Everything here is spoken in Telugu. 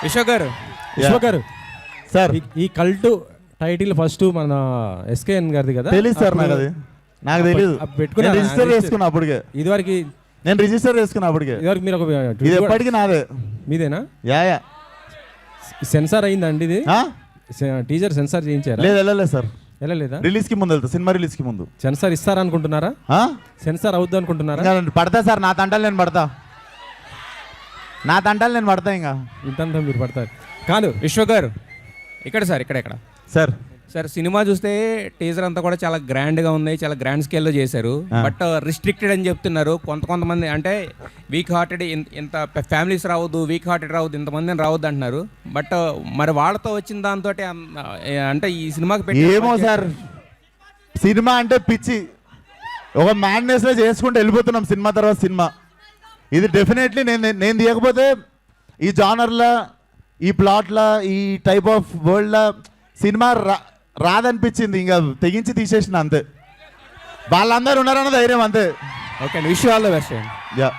విశ్వ గారు సార్ ఈ కల్ట్ టైటిల్ ఫస్ట్ మన ఎస్కేఎన్ గారిది కదా. తెలియదు సార్ నాకు అది, నాకు తెలియదు. పెట్టుకున్నా రిజిస్టర్ చేసుకున్నా అప్పటికే, ఇదివరకు నేను రిజిస్టర్ చేసుకున్నా అప్పటికే. ఇదివరకు మీరు ఒక ఇది ఎప్పటికీ నాదే. మీదేనా? యా సెన్సార్ అయిందండి ఇది? టీజర్ సెన్సార్ చేయించారా? లేదు వెళ్ళలేదు సార్, వెళ్ళలేదా? రిలీజ్ కి ముందు వెళ్తా, సినిమా రిలీజ్ కి ముందు. సెన్సార్ ఇస్తారా అనుకుంటున్నారా? సెన్సార్ అవుద్ది అనుకుంటున్నారా? పడతా సార్, నా తంటాలు నేను పడతా, నా తంటాలు నేను పడతా. ఇంకా ఇంతంతా మీరు పడతారు కాదు. విశ్వ గారు ఇక్కడ సార్, ఇక్కడ సార్ సార్ సినిమా చూస్తే టీజర్ అంతా కూడా చాలా గ్రాండ్గా ఉంది, చాలా గ్రాండ్ స్కేల్లో చేశారు. బట్ రిస్ట్రిక్టెడ్ అని చెప్తున్నారు కొంతమంది. అంటే వీక్ హార్టెడ్, ఇంత ఫ్యామిలీస్ రావద్దు, వీక్ హార్టెడ్ రావద్దు, ఇంతమందిని రావద్దు అంటున్నారు. బట్ మరి వాళ్ళతో వచ్చిన దాంతో అంటే ఈ సినిమాకి ఏమో సార్, సినిమా అంటే పిచ్చి, ఒక మ్యాడ్నెస్లో చేసుకుంటూ వెళ్ళిపోతున్నాం సినిమా తర్వాత సినిమా. ఇది డెఫినెట్లీ నేను తీయకపోతే ఈ జానర్లా, ఈ ప్లాట్లా, ఈ టైప్ ఆఫ్ వరల్డ్లా సినిమా రాదనిపించింది. ఇంకా తెగించి తీసేసిన అంతే. వాళ్ళందరూ ఉన్నారన్న ధైర్యం అంతే. Okay, wish you all the best. Yeah.